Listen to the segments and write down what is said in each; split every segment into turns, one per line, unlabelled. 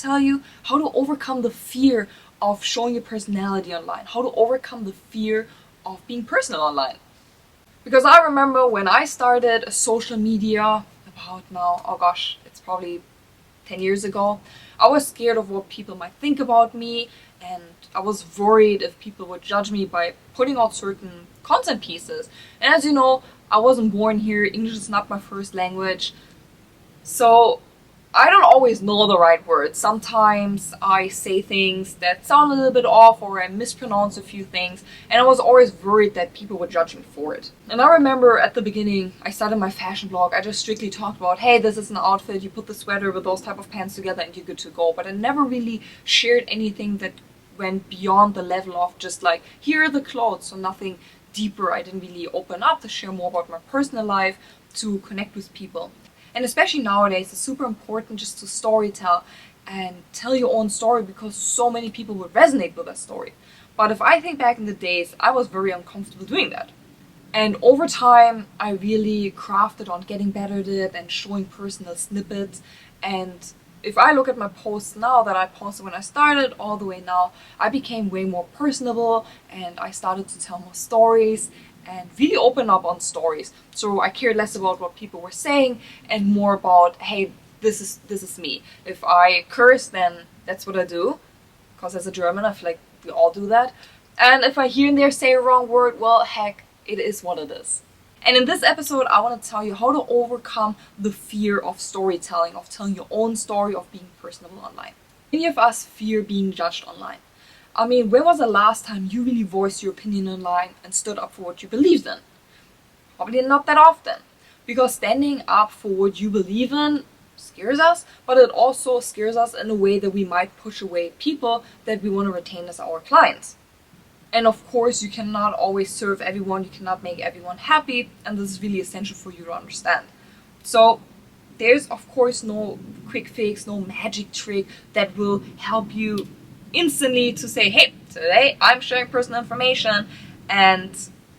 tell you how to overcome the fear of showing your personality online, how to overcome the fear of being personal online. Because I remember when I started social media about now, oh gosh, it's probably 10 years ago, I was scared of what people might think about me, and I was worried if people would judge me by putting out certain content pieces. And as you know, I wasn't born here, English is not my first language, so I don't always know the right words. Sometimes I say things that sound a little bit off, or I mispronounce a few things, and I was always worried that people would judge me for it. And I remember at the beginning, I started my fashion blog, I just strictly talked about, hey, this is an outfit, you put the sweater with those type of pants together and you're good to go. But I never really shared anything that went beyond the level of just like, here are the clothes, so nothing deeper. I didn't really open up to share more about my personal life, to connect with people. And especially nowadays, it's super important just to storytell and tell your own story, because so many people would resonate with that story. But if I think back in the days, I was very uncomfortable doing that. And over time, I really crafted on getting better at it and showing personal snippets. And if I look at my posts now that I posted when I started all the way now, I became way more personable and I started to tell more stories and really open up on stories. So I cared less about what people were saying and more about, hey, this is me. If I curse, then that's what I do, because as a German, I feel like we all do that. And if I here and there say a wrong word, well, heck, it is what it is. And in this episode, I want to tell you how to overcome the fear of storytelling, of telling your own story, of being personable online. Many of us fear being judged online. I mean, when was the last time you really voiced your opinion online and stood up for what you believed in? Probably not that often. Because standing up for what you believe in scares us, but it also scares us in a way that we might push away people that we want to retain as our clients. And of course, you cannot always serve everyone, you cannot make everyone happy, and this is really essential for you to understand. So there's of course no quick fix, no magic trick that will help you instantly to say, hey, today I'm sharing personal information and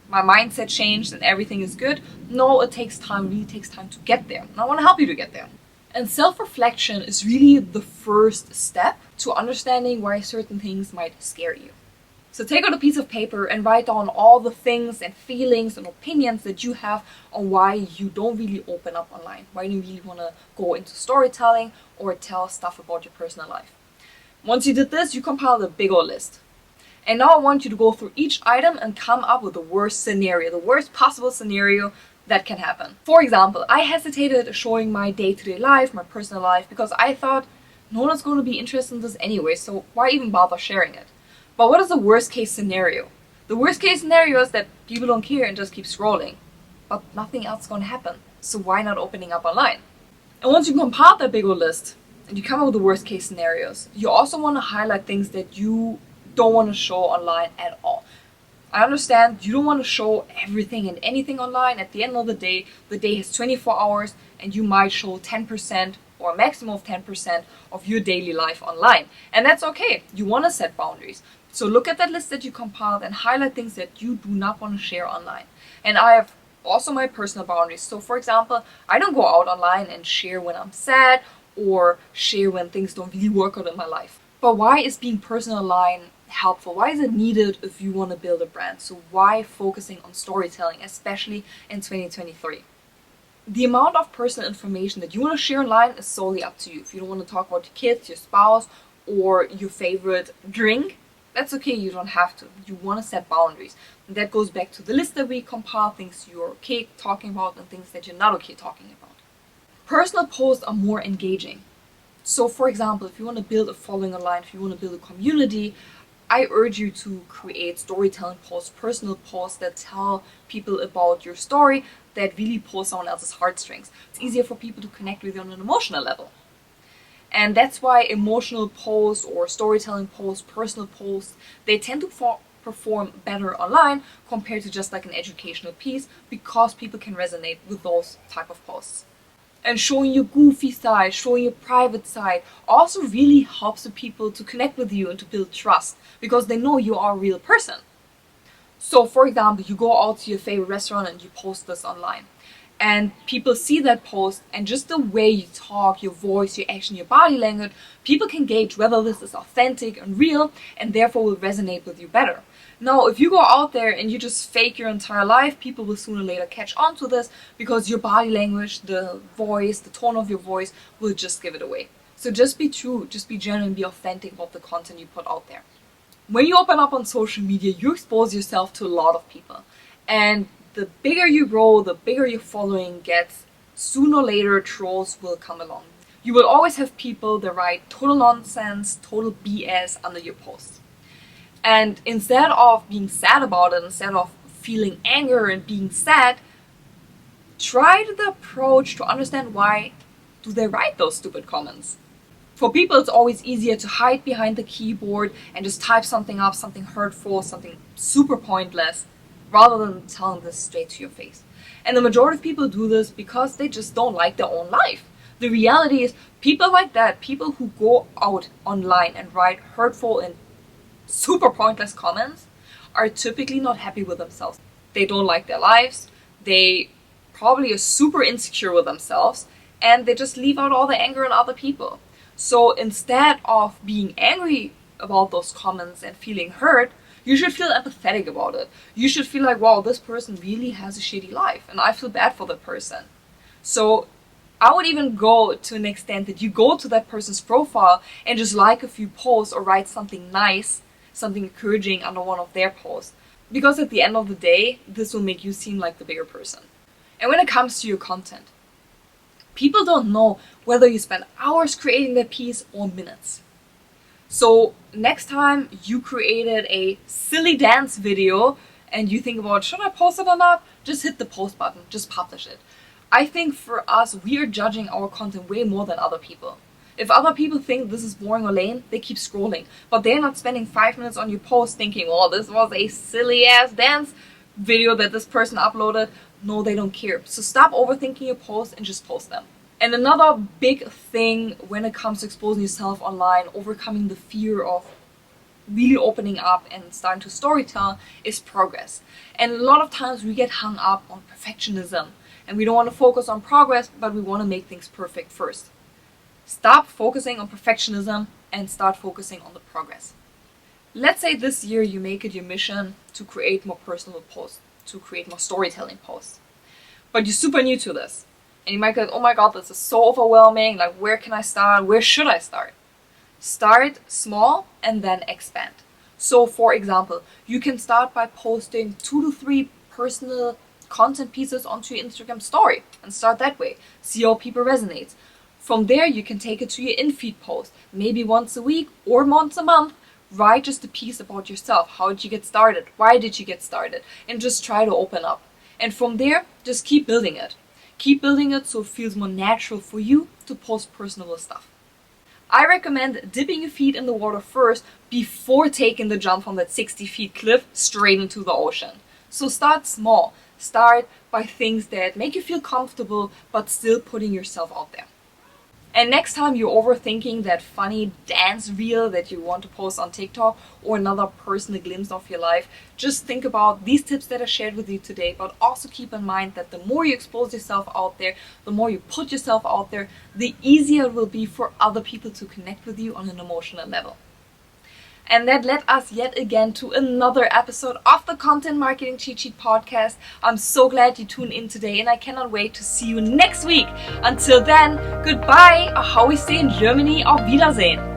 my mindset changed and everything is good. No, it takes time, really takes time to get there. And I want to help you to get there. And self-reflection is really the first step to understanding why certain things might scare you. So take out a piece of paper and write down all the things and feelings and opinions that you have on why you don't really open up online, why you really want to go into storytelling or tell stuff about your personal life. Once you did this, you compiled a big old list. And now I want you to go through each item and come up with the worst scenario, the worst possible scenario that can happen. For example, I hesitated showing my day-to-day life, my personal life, because I thought no one's going to be interested in this anyway, so why even bother sharing it? But what is the worst case scenario? The worst case scenario is that people don't care and just keep scrolling. But nothing else is going to happen, so why not opening up online? And once you compile that big old list, and you come up with the worst case scenarios, you also want to highlight things that you don't want to show online at all. I understand you don't want to show everything and anything online. At the end of the day has 24 hours and you might show 10% or a maximum of 10% of your daily life online. And that's okay. You want to set boundaries. So look at that list that you compiled and highlight things that you do not want to share online. And I have also my personal boundaries. So for example, I don't go out online and share when I'm sad or share when things don't really work out in my life. But why is being personal online helpful? Why is it needed if you want to build a brand? So why focusing on storytelling, especially in 2023? The amount of personal information that you want to share online is solely up to you. If you don't want to talk about your kids, your spouse, or your favorite drink, that's okay, you don't have to. You want to set boundaries. And that goes back to the list that we compile, things you're okay talking about and things that you're not okay talking about. Personal posts are more engaging. So for example, if you want to build a following online, if you want to build a community, I urge you to create storytelling posts, personal posts that tell people about your story, that really pull someone else's heartstrings. It's easier for people to connect with you on an emotional level. And that's why emotional posts or storytelling posts, personal posts, they tend to perform better online compared to just like an educational piece, because people can resonate with those type of posts. And showing your goofy side, showing your private side also really helps the people to connect with you and to build trust, because they know you are a real person. So for example, you go out to your favorite restaurant and you post this online. and people see that post, and just the way you talk, your voice, your action, your body language, people can gauge whether this is authentic and real, and therefore will resonate with you better. Now, if you go out there and you just fake your entire life, people will sooner or later catch on to this, because your body language, the voice, the tone of your voice will just give it away. So just be true, just be genuine, be authentic about the content you put out there. When you open up on social media, you expose yourself to a lot of people. And the bigger you grow, the bigger your following gets, sooner or later trolls will come along. You will always have people that write total nonsense, total BS under your posts. And instead of being sad about it, instead of feeling anger and being sad, try the approach to understand why do they write those stupid comments. For people, it's always easier to hide behind the keyboard and just type something up, something hurtful, something super pointless, rather than telling this straight to your face. And the majority of people do this because they just don't like their own life. The reality is, people like that, people who go out online and write hurtful and super pointless comments, are typically not happy with themselves. They don't like their lives, they probably are super insecure with themselves, and they just leave out all the anger on other people. So instead of being angry about those comments and feeling hurt, you should feel empathetic about it. You should feel like, wow, this person really has a shitty life, and I feel bad for the person. So I would even go to an extent that you go to that person's profile and just like a few posts or write something nice, something encouraging under one of their posts. Because at the end of the day, this will make you seem like the bigger person. And when it comes to your content, people don't know whether you spend hours creating that piece or minutes. So next time you created a silly dance video and you think about, should I post it or not? Just hit the post button, just publish it. I think for us, we are judging our content way more than other people. If other people think this is boring or lame, they keep scrolling. But they're not spending 5 minutes on your post thinking, oh, this was a silly ass dance video that this person uploaded. No, they don't care. So stop overthinking your posts and just post them. And another big thing when it comes to exposing yourself online, overcoming the fear of really opening up and starting to storytell, is progress. And a lot of times we get hung up on perfectionism and we don't want to focus on progress, but we want to make things perfect first. Stop focusing on perfectionism and start focusing on the progress. Let's say this year you make it your mission to create more personal posts, to create more storytelling posts. But you're super new to this. And you might go, oh my god, this is so overwhelming. Like, where can I start? Where should I start? Start small and then expand. So for example, you can start by posting 2 to 3 personal content pieces onto your Instagram story and start that way. See how people resonate. From there, you can take it to your in-feed post, maybe once a week or once a month. Write just a piece about yourself. How did you get started? Why did you get started? And just try to open up. And from there, just keep building it. Keep building it so it feels more natural for you to post personal stuff. I recommend dipping your feet in the water first before taking the jump from that 60 feet cliff straight into the ocean. So start small. Start by things that make you feel comfortable but still putting yourself out there. And next time you're overthinking that funny dance reel that you want to post on TikTok or another personal glimpse of your life, just think about these tips that I shared with you today, but also keep in mind that the more you expose yourself out there, the more you put yourself out there, the easier it will be for other people to connect with you on an emotional level. And that led us yet again to another episode of the Content Marketing Cheat Sheet podcast. I'm so glad you tuned in today and I cannot wait to see you next week. Until then, goodbye, or how we say in Germany, auf Wiedersehen.